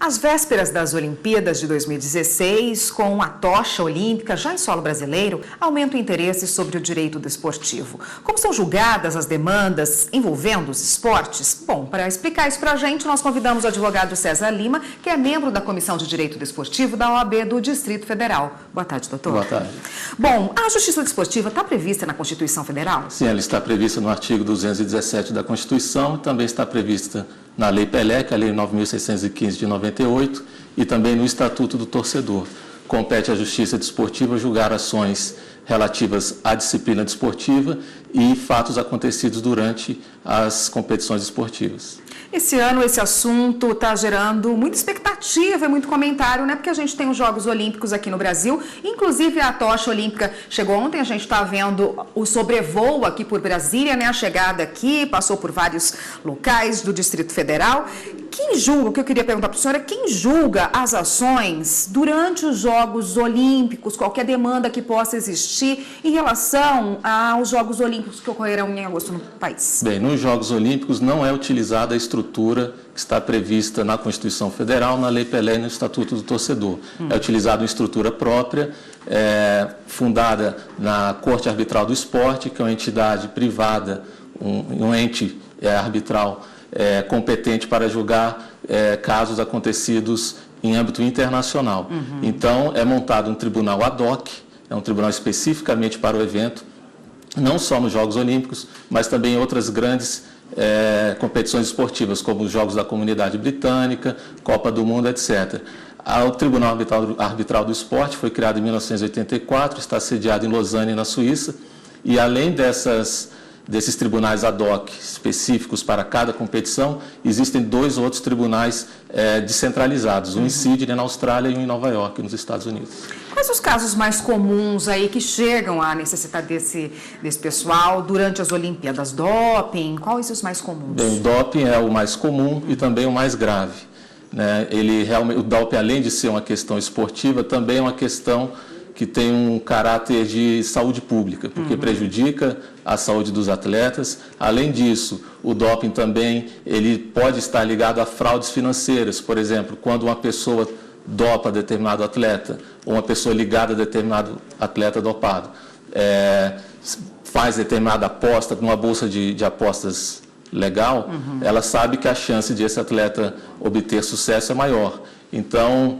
Às vésperas das Olimpíadas de 2016, com a tocha olímpica já em solo brasileiro, aumenta o interesse sobre o direito desportivo. Como são julgadas as demandas envolvendo os esportes? Bom, para explicar isso para a gente, nós convidamos o advogado César Lima, que é membro da Comissão de Direito Desportivo da OAB do Distrito Federal. Boa tarde, doutor. Boa tarde. Bom, a Justiça Desportiva está prevista na Constituição Federal? Sim, ela está prevista no artigo 217 da Constituição e também está prevista na Lei Pelé, que é a Lei 9.615 de 98, e também no Estatuto do Torcedor. Compete à Justiça Desportiva julgar ações relativas à disciplina desportiva e fatos acontecidos durante as competições esportivas. Esse ano, esse assunto está gerando muita expectativa e muito comentário, né? Porque a gente tem os Jogos Olímpicos aqui no Brasil, inclusive a tocha olímpica chegou ontem, a gente está vendo o sobrevoo aqui por Brasília, né? A chegada aqui, passou por vários locais do Distrito Federal. Quem julga, o que eu queria perguntar para a senhora, quem julga as ações durante os Jogos Olímpicos, qualquer demanda que possa existir em relação aos Jogos Olímpicos que ocorrerão em agosto no país? Bem, nos Jogos Olímpicos não é utilizada a estrutura que está prevista na Constituição Federal, na Lei Pelé e no Estatuto do Torcedor. É utilizada uma estrutura própria, fundada na Corte Arbitral do Esporte, que é uma entidade privada, um ente arbitral competente para julgar casos acontecidos em âmbito internacional. Então, é montado um tribunal ad hoc, é um tribunal especificamente para o evento, não só nos Jogos Olímpicos, mas também em outras grandes competições esportivas, como os Jogos da Comunidade Britânica, Copa do Mundo, etc. O Tribunal Arbitral do Esporte foi criado em 1984, está sediado em Lausanne, na Suíça, e além desses tribunais ad hoc específicos para cada competição, existem dois outros tribunais descentralizados, um em Sydney, na Austrália, e um em Nova York, nos Estados Unidos. Quais os casos mais comuns aí que chegam a necessitar desse pessoal durante as Olimpíadas? Doping? Quais os mais comuns? Bem, o doping é o mais comum e também o mais grave, né? O doping, além de ser uma questão esportiva, também é uma questão que tem um caráter de saúde pública, porque prejudica a saúde dos atletas. Além disso, o doping também ele pode estar ligado a fraudes financeiras. Por exemplo, quando uma pessoa dopa determinado atleta, ou uma pessoa ligada a determinado atleta dopado, faz determinada aposta numa bolsa de apostas legal, ela sabe que a chance de esse atleta obter sucesso é maior. Então,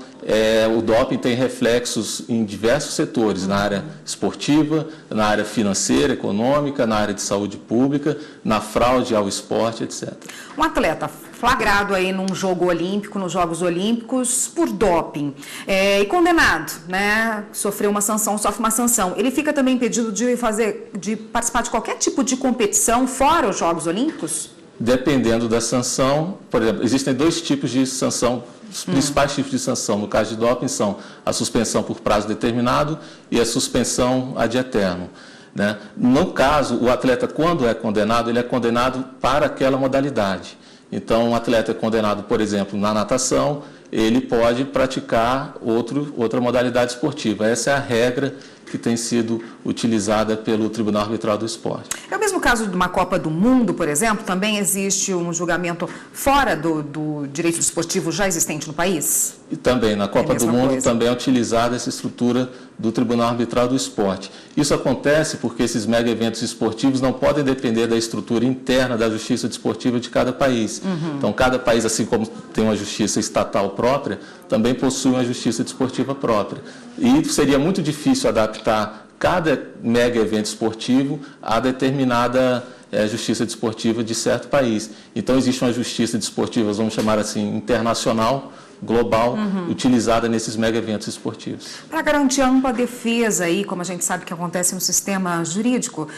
o doping tem reflexos em diversos setores, na área esportiva, na área financeira, econômica, na área de saúde pública, na fraude ao esporte, etc. Um atleta flagrado aí num jogo olímpico, nos Jogos Olímpicos, por doping, e condenado, né? Sofreu uma sanção, sofre uma sanção. Ele fica também impedido de participar de qualquer tipo de competição fora os Jogos Olímpicos? Dependendo da sanção, por exemplo, existem dois tipos de sanção. Os principais tipos de sanção, no caso de doping, são a suspensão por prazo determinado e a suspensão ad eterno, né? No caso, o atleta, quando é condenado, ele é condenado para aquela modalidade. Então, um atleta é condenado, por exemplo, na natação, ele pode praticar outra modalidade esportiva. Essa é a regra que tem sido utilizada pelo Tribunal Arbitral do Esporte. É o mesmo caso de uma Copa do Mundo, por exemplo? Também existe um julgamento fora do direito desportivo já existente no país? E também, na Copa do Mundo, também é utilizada essa estrutura do Tribunal Arbitral do Esporte. Isso acontece porque esses mega eventos esportivos não podem depender da estrutura interna da justiça desportiva de cada país. Então, cada país, assim como tem uma justiça estatal própria, também possui uma justiça desportiva própria. E seria muito difícil adaptar cada mega evento esportivo a determinada justiça desportiva de certo país. Então, existe uma justiça desportiva, vamos chamar assim, internacional, global, utilizada nesses mega eventos esportivos. Para garantir a ampla defesa, aí, como a gente sabe que acontece no sistema jurídico,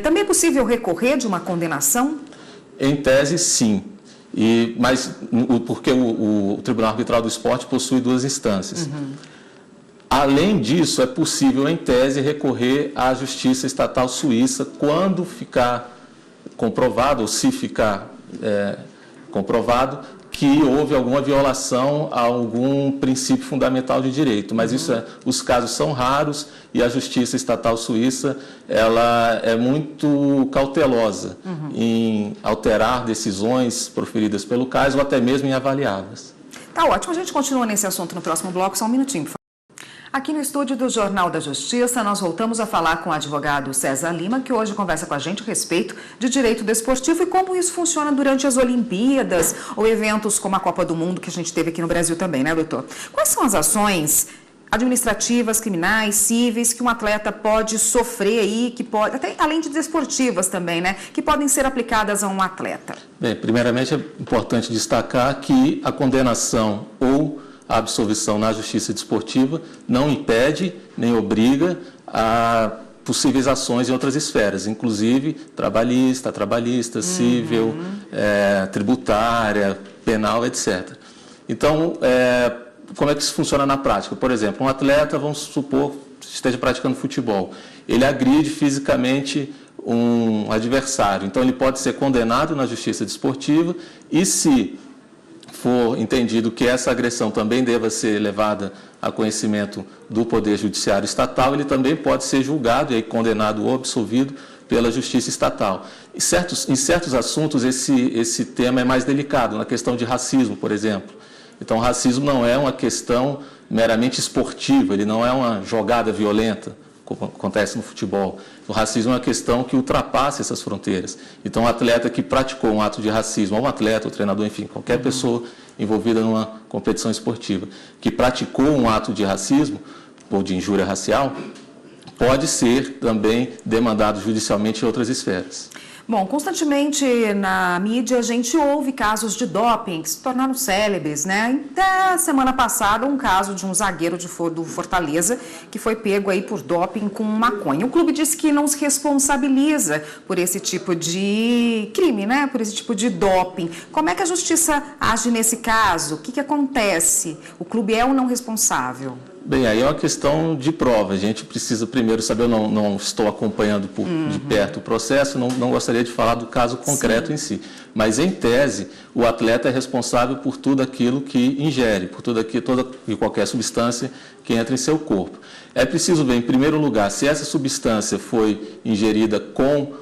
também é possível recorrer de uma condenação? Em tese, sim. Mas porque o Tribunal Arbitral do Esporte possui duas instâncias. Além disso, é possível, em tese, recorrer à Justiça Estatal Suíça quando ficar comprovado, ou se ficar comprovado, que houve alguma violação a algum princípio fundamental de direito. Mas os casos são raros e a Justiça Estatal Suíça ela é muito cautelosa em alterar decisões proferidas pelo CAS ou até mesmo em avaliá-las. Tá ótimo, a gente continua nesse assunto no próximo bloco, só um minutinho, por favor. Aqui no estúdio do Jornal da Justiça, nós voltamos a falar com o advogado César Lima, que hoje conversa com a gente a respeito de direito desportivo e como isso funciona durante as Olimpíadas ou eventos como a Copa do Mundo que a gente teve aqui no Brasil também, né, doutor? Quais são as ações administrativas, criminais, cíveis que um atleta pode sofrer aí, que pode, até além de desportivas também, né, que podem ser aplicadas a um atleta? Bem, primeiramente é importante destacar que a condenação ou a absolvição na justiça desportiva não impede nem obriga a possíveis ações em outras esferas, inclusive trabalhista, civil, tributária, penal, etc. Então, como é que isso funciona na prática? Por exemplo, um atleta, vamos supor, esteja praticando futebol, ele agride fisicamente um adversário, então ele pode ser condenado na justiça desportiva e se for entendido que essa agressão também deva ser levada a conhecimento do Poder Judiciário Estatal, ele também pode ser julgado e aí condenado ou absolvido pela Justiça Estatal. Em certos assuntos, esse tema é mais delicado, na questão de racismo, por exemplo. Então, o racismo não é uma questão meramente esportiva, ele não é uma jogada violenta, como acontece no futebol. O racismo é uma questão que ultrapassa essas fronteiras. Então, um atleta que praticou um ato de racismo, ou um atleta, ou treinador, enfim, qualquer pessoa envolvida numa competição esportiva, que praticou um ato de racismo ou de injúria racial, pode ser também demandado judicialmente em outras esferas. Bom, constantemente na mídia a gente ouve casos de doping que se tornaram célebres, né? Até semana passada um caso de um zagueiro do Fortaleza que foi pego aí por doping com maconha. O clube disse que não se responsabiliza por esse tipo de crime, né? Por esse tipo de doping. Como é que a justiça age nesse caso? O que acontece? O clube é ou não responsável? Bem, aí é uma questão de prova. A gente precisa primeiro saber, eu não estou acompanhando de perto o processo, não gostaria de falar do caso concreto em si. Mas, em tese, o atleta é responsável por tudo aquilo que ingere, por toda e qualquer substância que entra em seu corpo. É preciso ver, em primeiro lugar, se essa substância foi ingerida com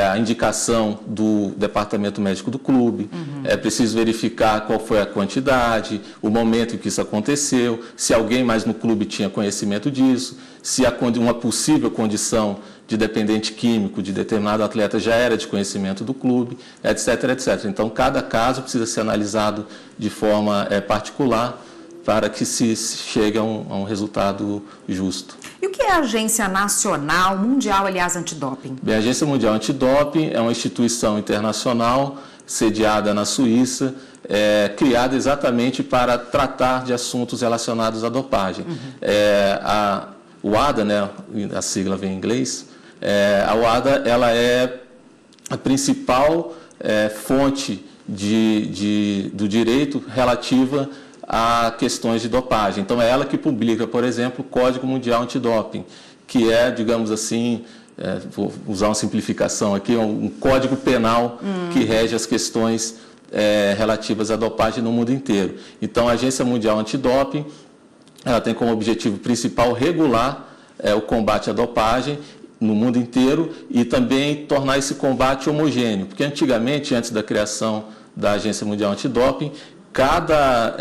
a indicação do departamento médico do clube, é preciso verificar qual foi a quantidade, o momento em que isso aconteceu, se alguém mais no clube tinha conhecimento disso, se uma possível condição de dependente químico de determinado atleta já era de conhecimento do clube, etc, etc. Então, cada caso precisa ser analisado de forma particular para que se chegue a um resultado justo. E o que é a Agência Nacional Mundial, aliás, Antidoping? Bem, a Agência Mundial Antidoping é uma instituição internacional sediada na Suíça, criada exatamente para tratar de assuntos relacionados à dopagem. O WADA, né, a sigla vem em inglês, a WADA ela é a principal fonte do direito relativa a questões de dopagem. Então, é ela que publica, por exemplo, o Código Mundial Antidoping, que é, digamos assim, vou usar uma simplificação aqui, um código penal que rege as questões relativas à dopagem no mundo inteiro. Então, a Agência Mundial Antidoping, ela tem como objetivo principal regular o combate à dopagem no mundo inteiro e também tornar esse combate homogêneo, porque antigamente, antes da criação da Agência Mundial Antidoping, cada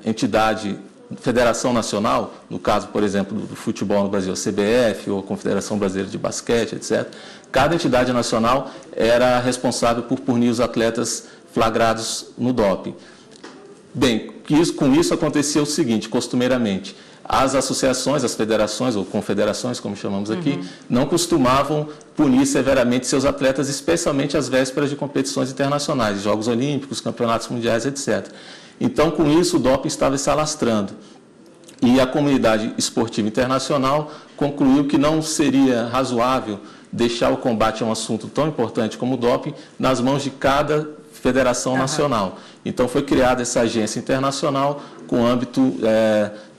entidade, federação nacional, no caso, por exemplo, do futebol no Brasil, a CBF ou a Confederação Brasileira de Basquete, etc., cada entidade nacional era responsável por punir os atletas flagrados no doping. Bem, com isso acontecia o seguinte, costumeiramente, as associações, as federações ou confederações, como chamamos aqui, não costumavam punir severamente seus atletas, especialmente às vésperas de competições internacionais, Jogos Olímpicos, Campeonatos Mundiais, etc. Então, com isso, o doping estava se alastrando. E a comunidade esportiva internacional concluiu que não seria razoável deixar o combate a um assunto tão importante como o doping nas mãos de cada federação nacional. Então, foi criada essa agência internacional com âmbito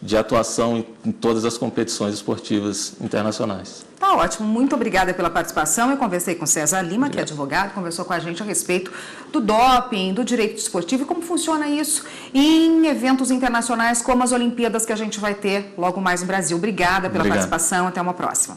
de atuação em todas as competições esportivas internacionais. Tá ótimo, muito obrigada pela participação. Eu conversei com César Lima, que é advogado, conversou com a gente a respeito do doping, do direito esportivo e como funciona isso em eventos internacionais como as Olimpíadas que a gente vai ter logo mais no Brasil. Obrigada pela participação, até uma próxima.